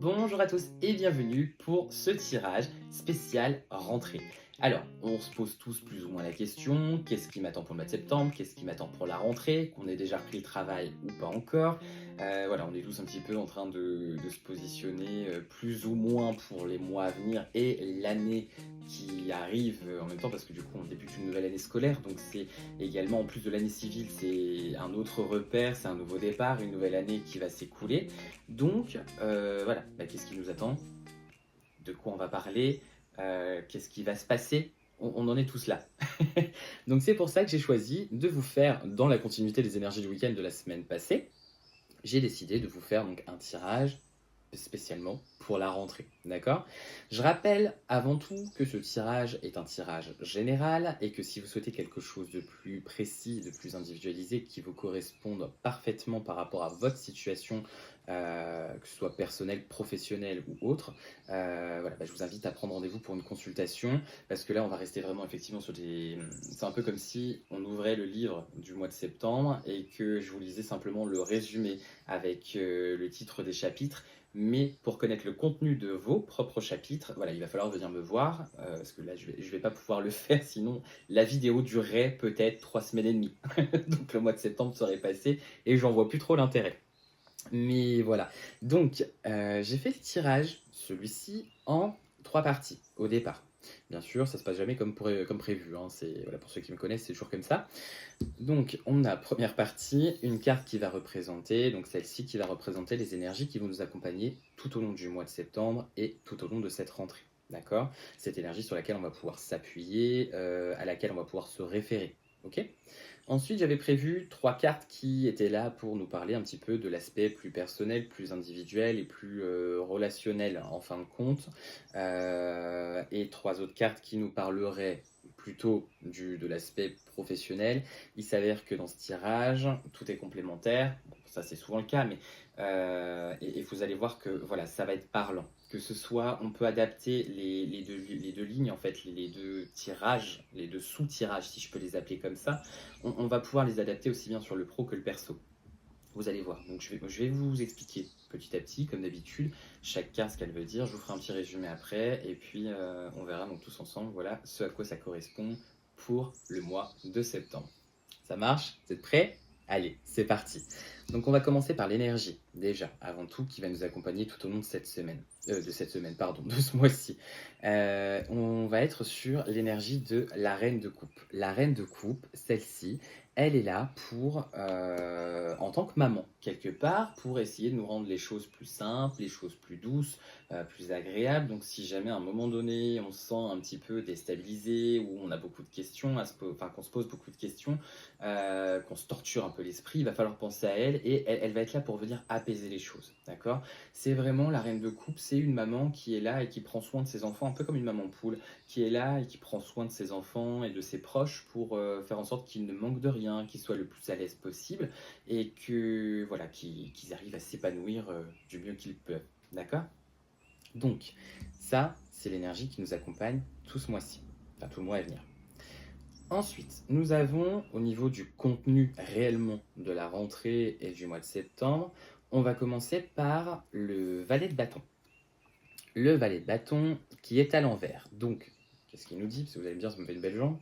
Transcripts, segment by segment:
Bonjour à tous et bienvenue pour ce tirage spécial rentrée. Alors, on se pose tous plus ou moins la question, qu'est-ce qui m'attend pour le mois de septembre, qu'est-ce qui m'attend pour la rentrée, qu'on ait déjà repris le travail ou pas encore. Voilà, on est tous un petit peu en train de se positionner plus ou moins pour les mois à venir et l'année qui arrive en même temps parce que du coup on débute une nouvelle année scolaire, donc c'est également en plus de l'année civile, c'est un autre repère, c'est un nouveau départ, une nouvelle année qui va s'écouler. Donc voilà, qu'est-ce qui nous attend? De quoi on va parler? Qu'est-ce qui va se passer? On en est tous là. Donc c'est pour ça que j'ai choisi de vous faire, dans la continuité des énergies du week-end de la semaine passée, j'ai décidé de vous faire donc un tirage spécialement pour la rentrée, d'accord? Je rappelle avant tout que ce tirage est un tirage général et que si vous souhaitez quelque chose de plus précis, de plus individualisé, qui vous corresponde parfaitement par rapport à votre situation, que ce soit personnelle, professionnelle ou autre, voilà, je vous invite à prendre rendez-vous pour une consultation parce que là, on va rester vraiment effectivement sur des... C'est un peu comme si on ouvrait le livre du mois de septembre et que je vous lisais simplement le résumé avec le titre des chapitres. Mais pour connaître le contenu de vos propres chapitres, voilà, il va falloir venir me voir, parce que là, je vais pas pouvoir le faire, sinon la vidéo durerait peut-être 3 semaines et demie. Donc le mois de septembre serait passé et j'en vois plus trop l'intérêt. Mais voilà. Donc, j'ai fait le tirage, celui-ci, en 3 parties au départ. Bien sûr, ça se passe jamais comme prévu, hein. Voilà, pour ceux qui me connaissent, c'est toujours comme ça. Donc, on a première partie, une carte qui va représenter, donc celle-ci qui va représenter les énergies qui vont nous accompagner tout au long du mois de septembre et tout au long de cette rentrée. D'accord? Cette énergie sur laquelle on va pouvoir s'appuyer, à laquelle on va pouvoir se référer. Ok? Ensuite, j'avais prévu 3 cartes qui étaient là pour nous parler un petit peu de l'aspect plus personnel, plus individuel et plus relationnel en fin de compte. Et 3 autres cartes qui nous parleraient plutôt de l'aspect professionnel. Il s'avère que dans ce tirage, tout est complémentaire. Bon, ça, c'est souvent le cas, mais et vous allez voir que voilà, ça va être parlant. Que ce soit, on peut adapter les deux lignes, en fait, les deux tirages, les deux sous-tirages, si je peux les appeler comme ça. On va pouvoir les adapter aussi bien sur le pro que le perso. Vous allez voir. Donc je vais vous expliquer petit à petit, comme d'habitude, chaque carte ce qu'elle veut dire. Je vous ferai un petit résumé après, et puis on verra donc tous ensemble, voilà, ce à quoi ça correspond pour le mois de septembre. Ça marche? Vous êtes prêts? Allez, c'est parti. Donc on va commencer par l'énergie, déjà, avant tout, qui va nous accompagner tout au long de cette semaine. Pardon, de ce mois-ci. On va être sur l'énergie de la reine de coupe. La reine de coupe, celle-ci, elle est là pour, en tant que maman, quelque part, pour essayer de nous rendre les choses plus simples, les choses plus douces, plus agréables. Donc si jamais à un moment donné, on se sent un petit peu déstabilisé, ou on a beaucoup de questions, enfin qu'on se pose beaucoup de questions, qu'on se torture un peu l'esprit, il va falloir penser à elle, et elle va être là pour venir apaiser les choses, d'accord? C'est vraiment la reine de coupe, c'est une maman qui est là et qui prend soin de ses enfants, un peu comme une maman poule, qui est là et qui prend soin de ses enfants et de ses proches pour faire en sorte qu'ils ne manquent de rien, qu'ils soient le plus à l'aise possible et que voilà, qu'ils arrivent à s'épanouir du mieux qu'ils peuvent. D'accord? Donc, ça, c'est l'énergie qui nous accompagne tout ce mois-ci, enfin tout le mois à venir. Ensuite, nous avons au niveau du contenu réellement de la rentrée et du mois de septembre, on va commencer par le valet de bâton. Le valet de bâton qui est à l'envers. Donc, qu'est-ce qu'il nous dit? Parce que vous allez me dire, ça me fait une belle jambe.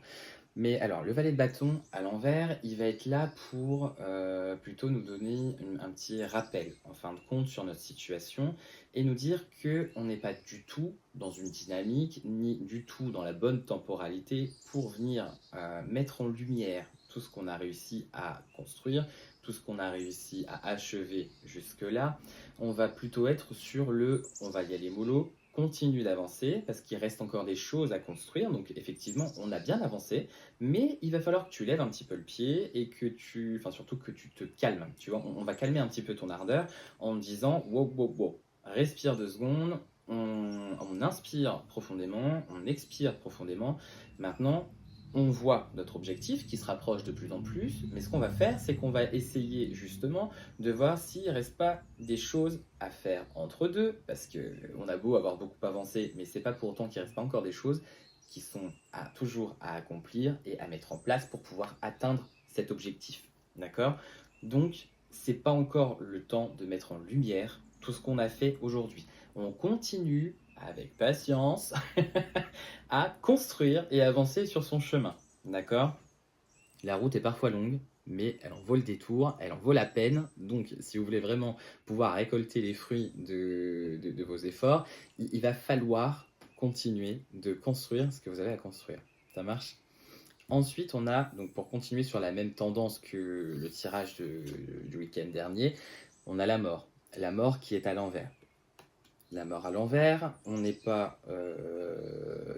Mais alors, le valet de bâton à l'envers, il va être là pour plutôt nous donner un petit rappel, en fin de compte, sur notre situation et nous dire qu'on n'est pas du tout dans une dynamique, ni du tout dans la bonne temporalité pour venir mettre en lumière tout ce qu'on a réussi à construire, tout ce qu'on a réussi à achever jusque-là. On va plutôt être sur on va y aller mollo, continue d'avancer parce qu'il reste encore des choses à construire. Donc effectivement, on a bien avancé, mais il va falloir que tu lèves un petit peu le pied et enfin surtout que tu te calmes. Tu vois, on va calmer un petit peu ton ardeur en disant wow, wow, wow, respire 2 secondes, on inspire profondément, on expire profondément. Maintenant, on voit notre objectif qui se rapproche de plus en plus, mais ce qu'on va faire, c'est qu'on va essayer justement de voir s'il ne reste pas des choses à faire entre deux, parce qu'on a beau avoir beaucoup avancé, mais c'est pas pour autant qu'il ne reste pas encore des choses qui sont toujours à accomplir et à mettre en place pour pouvoir atteindre cet objectif. D'accord? Donc, c'est pas encore le temps de mettre en lumière tout ce qu'on a fait aujourd'hui. On continue avec patience à construire et avancer sur son chemin. D'accord? La route est parfois longue, mais elle en vaut le détour, elle en vaut la peine. Donc, si vous voulez vraiment pouvoir récolter les fruits de vos efforts, il va falloir continuer de construire ce que vous avez à construire. Ça marche? Ensuite, on a, donc pour continuer sur la même tendance que le tirage du week-end dernier, on a la mort. La mort qui est à l'envers. La mort à l'envers, on n'est pas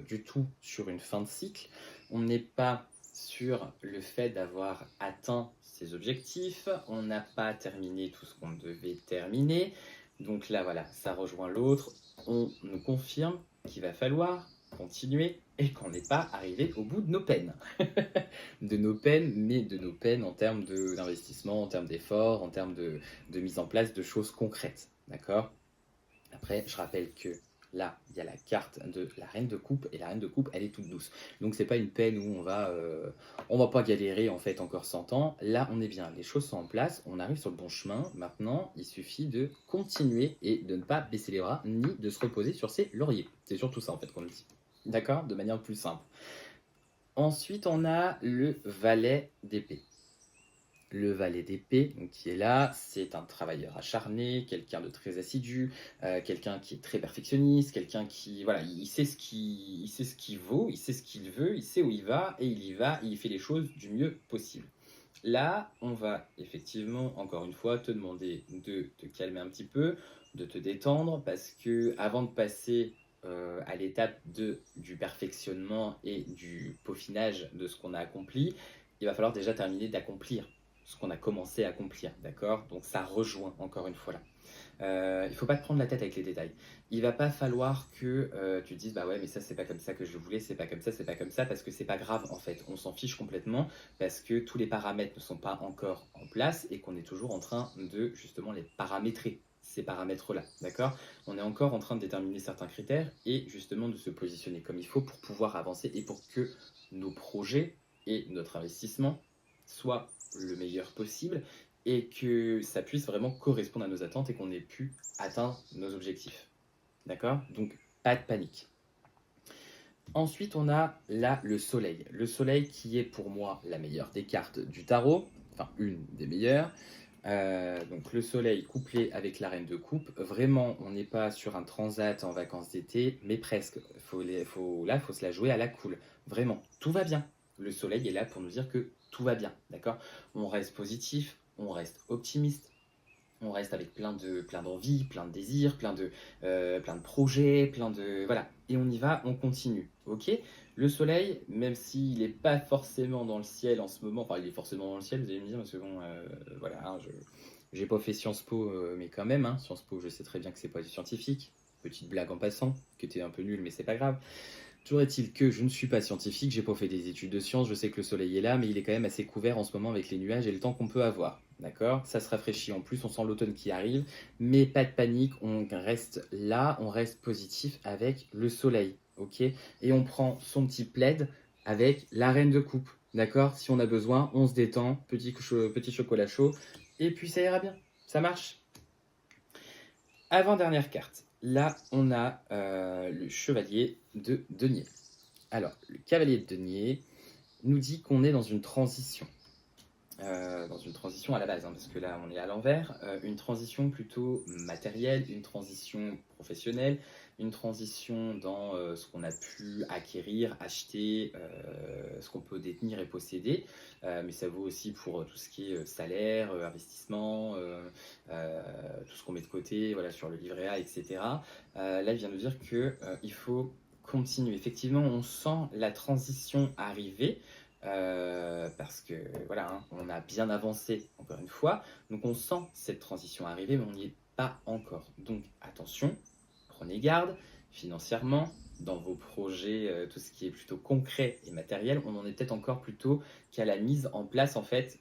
du tout sur une fin de cycle, on n'est pas sur le fait d'avoir atteint ses objectifs, on n'a pas terminé tout ce qu'on devait terminer. Donc là, voilà, ça rejoint l'autre. On nous confirme qu'il va falloir continuer et qu'on n'est pas arrivé au bout de nos peines. De nos peines, mais de nos peines en termes d'investissement, en termes d'efforts, en termes de mise en place de choses concrètes. D'accord? Après, je rappelle que là, il y a la carte de la reine de coupe, et la reine de coupe, elle est toute douce. Donc, c'est pas une peine où on va pas galérer en fait encore 100 ans. Là, on est bien, les choses sont en place, on arrive sur le bon chemin. Maintenant, il suffit de continuer et de ne pas baisser les bras, ni de se reposer sur ses lauriers. C'est surtout ça en fait qu'on nous dit. D'accord? De manière plus simple. Ensuite, on a le valet d'épée. Le valet d'épée, donc, qui est là, c'est un travailleur acharné, quelqu'un de très assidu, quelqu'un qui est très perfectionniste, quelqu'un qui, voilà, il sait ce qu'il vaut, il sait ce qu'il veut, il sait où il va, et il y va, et il fait les choses du mieux possible. Là, on va effectivement, encore une fois, te demander de te calmer un petit peu, de te détendre, parce que avant de passer à l'étape du perfectionnement et du peaufinage de ce qu'on a accompli, il va falloir déjà terminer d'accomplir ce qu'on a commencé à accomplir, d'accord? Donc ça rejoint encore une fois là. Il ne faut pas te prendre la tête avec les détails. Il va pas falloir que tu te dises bah ouais mais ça c'est pas comme ça que je voulais, c'est pas comme ça, c'est pas comme ça, parce que c'est pas grave en fait. On s'en fiche complètement parce que tous les paramètres ne sont pas encore en place et qu'on est toujours en train de justement les paramétrer, ces paramètres-là, d'accord? On est encore en train de déterminer certains critères et justement de se positionner comme il faut pour pouvoir avancer et pour que nos projets et notre investissement soient le meilleur possible et que ça puisse vraiment correspondre à nos attentes et qu'on ait pu atteindre nos objectifs. D'accord? Donc, pas de panique. Ensuite, on a là le soleil. Le soleil qui est pour moi la meilleure des cartes du tarot, enfin une des meilleures. Donc le soleil couplé avec la reine de coupe, vraiment on n'est pas sur un transat en vacances d'été, mais presque. Là, il faut se la jouer à la cool. Vraiment, tout va bien. Le soleil est là pour nous dire que tout va bien, d'accord? On reste positif, on reste optimiste, on reste avec plein d'envies, plein de désirs, plein de projets, voilà. Et on y va, on continue, ok? Le soleil, même s'il n'est pas forcément dans le ciel en ce moment, enfin il est forcément dans le ciel, vous allez me dire, parce que bon, voilà, hein, j'ai pas fait Sciences Po, mais quand même, hein, Sciences Po, je sais très bien que c'est pas du scientifique. Petite blague en passant, qui était un peu nulle, mais c'est pas grave. Toujours est-il que je ne suis pas scientifique, j'ai pas fait des études de sciences, je sais que le soleil est là, mais il est quand même assez couvert en ce moment avec les nuages et le temps qu'on peut avoir. D'accord? Ça se rafraîchit en plus, on sent l'automne qui arrive, mais pas de panique, on reste là, on reste positif avec le soleil. Ok? Et on prend son petit plaid avec la reine de coupe. D'accord? Si on a besoin, on se détend, petit chocolat chaud, et puis ça ira bien. Ça marche? Avant-dernière carte. Là, on a le chevalier de denier. Alors, le cavalier de denier nous dit qu'on est dans une transition. Dans une transition à la base, hein, parce que là, on est à l'envers. Une transition plutôt matérielle, une transition professionnelle, une transition dans ce qu'on a pu acquérir, acheter, ce qu'on peut détenir et posséder. Mais ça vaut aussi pour tout ce qui est salaire, investissement, tout ce qu'on met de côté, voilà, sur le livret A, etc. Là, il vient de dire qu'il faut continuer. Effectivement, on sent la transition arriver. Parce que voilà, hein, on a bien avancé encore une fois, donc on sent cette transition arriver, mais on n'y est pas encore. Donc attention, prenez garde financièrement dans vos projets, tout ce qui est plutôt concret et matériel, on en est peut-être encore plutôt qu'à la mise en place en fait,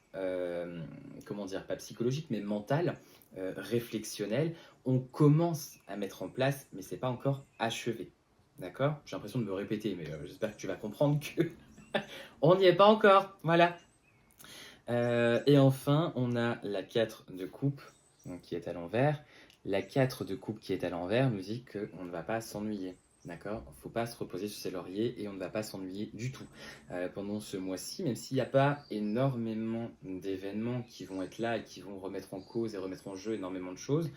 comment dire, pas psychologique mais mentale, réflexionnelle. On commence à mettre en place, mais c'est pas encore achevé. D'accord? J'ai l'impression de me répéter, mais j'espère que tu vas comprendre que on n'y est pas encore, voilà. Et enfin, on a la 4 de coupe, donc qui est à l'envers. La 4 de coupe qui est à l'envers nous dit qu'on ne va pas s'ennuyer. D'accord? Il ne faut pas se reposer sur ses lauriers et on ne va pas s'ennuyer du tout pendant ce mois-ci, même s'il n'y a pas énormément d'événements qui vont être là et qui vont remettre en cause et remettre en jeu énormément de choses.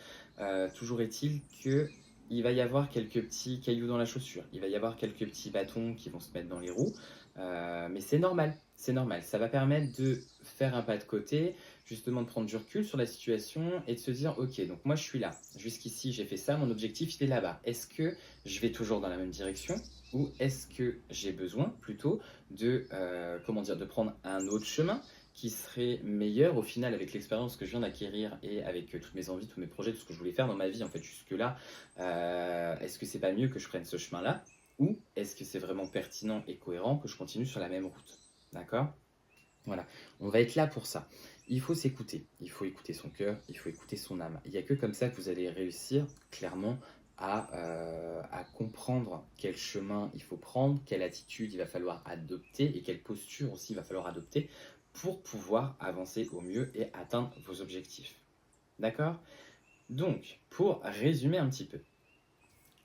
Toujours est-il que il va y avoir quelques petits cailloux dans la chaussure, il va y avoir quelques petits bâtons qui vont se mettre dans les roues, mais c'est normal, c'est normal. Ça va permettre de faire un pas de côté, justement de prendre du recul sur la situation et de se dire, ok, donc moi je suis là, jusqu'ici j'ai fait ça, mon objectif il est là-bas. Est-ce que je vais toujours dans la même direction ou est-ce que j'ai besoin plutôt de, comment dire, de prendre un autre chemin qui serait meilleur au final avec l'expérience que je viens d'acquérir et avec toutes mes envies, tous mes projets, tout ce que je voulais faire dans ma vie en fait jusque-là. Est-ce que c'est pas mieux que je prenne ce chemin-là ou est-ce que c'est vraiment pertinent et cohérent que je continue sur la même route? D'accord? Voilà, on va être là pour ça. Il faut s'écouter, il faut écouter son cœur, il faut écouter son âme. Il n'y a que comme ça que vous allez réussir clairement à comprendre quel chemin il faut prendre, quelle attitude il va falloir adopter et quelle posture aussi il va falloir adopter pour pouvoir avancer au mieux et atteindre vos objectifs. D'accord? Donc, pour résumer un petit peu,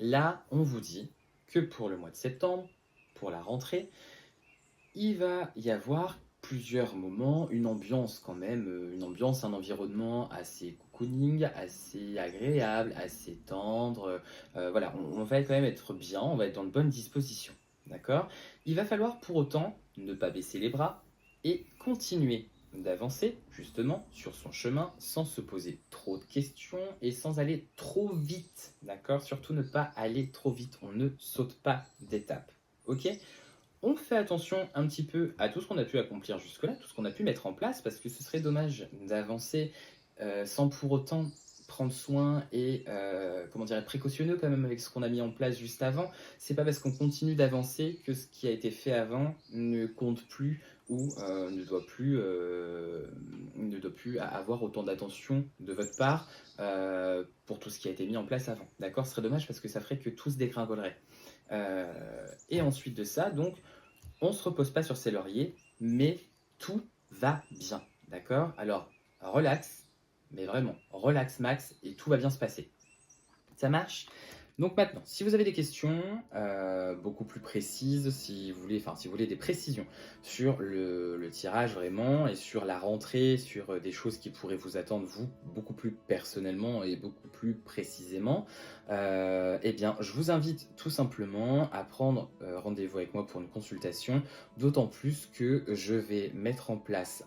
là, on vous dit que pour le mois de septembre, pour la rentrée, il va y avoir plusieurs moments, une ambiance quand même, une ambiance, un environnement assez cocooning, assez agréable, assez tendre. Voilà, on va quand même être bien, on va être dans de bonnes dispositions. D'accord? Il va falloir pour autant ne pas baisser les bras et continuer d'avancer justement sur son chemin sans se poser trop de questions et sans aller trop vite. D'accord? Surtout ne pas aller trop vite, on ne saute pas d'étape. Ok? On fait attention un petit peu à tout ce qu'on a pu accomplir jusque-là, tout ce qu'on a pu mettre en place, parce que ce serait dommage d'avancer sans pour autant prendre soin et comment dire, être précautionneux quand même avec ce qu'on a mis en place juste avant. C'est pas parce qu'on continue d'avancer que ce qui a été fait avant ne compte plus ou ne doit plus avoir autant d'attention de votre part pour tout ce qui a été mis en place avant. D'accord? Ce serait dommage parce que ça ferait que tout se dégringolerait. Et ensuite de ça, donc, on ne se repose pas sur ses lauriers, mais tout va bien. D'accord? Alors, relax, mais vraiment, relax max, et tout va bien se passer. Ça marche? Donc maintenant, si vous avez des questions beaucoup plus précises, si vous voulez des précisions sur le tirage vraiment et sur la rentrée, sur des choses qui pourraient vous attendre vous beaucoup plus personnellement et beaucoup plus précisément, eh bien, je vous invite tout simplement à prendre rendez-vous avec moi pour une consultation, d'autant plus que je vais mettre en place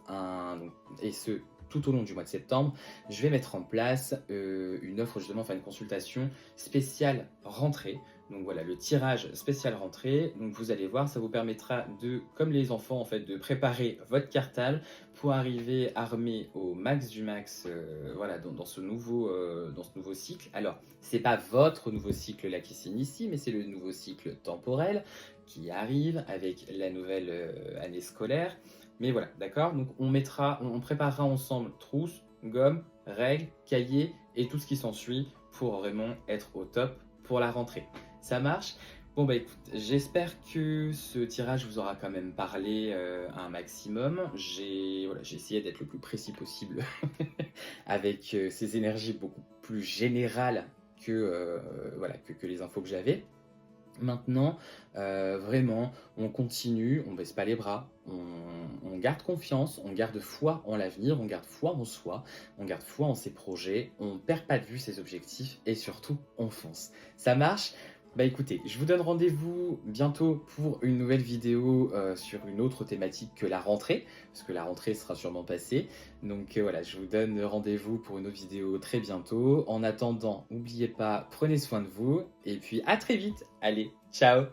et ce tout au long du mois de septembre, je vais mettre en place une offre justement, enfin une consultation spéciale rentrée. Donc voilà, le tirage spécial rentrée. Donc vous allez voir, ça vous permettra de, comme les enfants en fait, de préparer votre cartable pour arriver armé au max du max, voilà, dans ce nouveau cycle. Alors, c'est pas votre nouveau cycle là qui s'initie, mais c'est le nouveau cycle temporel qui arrive avec la nouvelle année scolaire. Mais voilà, d'accord? Donc on préparera ensemble trousse, gomme, règles, cahiers et tout ce qui s'ensuit pour vraiment être au top pour la rentrée. Ça marche? Bon bah écoute, j'espère que ce tirage vous aura quand même parlé un maximum. J'ai essayé d'être le plus précis possible avec ces énergies beaucoup plus générales que les infos que j'avais. Maintenant, vraiment, on continue, on baisse pas les bras, on garde confiance, on garde foi en l'avenir, on garde foi en soi, on garde foi en ses projets, on perd pas de vue ses objectifs et surtout, on fonce. Ça marche? Bah écoutez, je vous donne rendez-vous bientôt pour une nouvelle vidéo sur une autre thématique que la rentrée, parce que la rentrée sera sûrement passée. Donc voilà, je vous donne rendez-vous pour une autre vidéo très bientôt. En attendant, n'oubliez pas, prenez soin de vous et puis à très vite. Allez, ciao!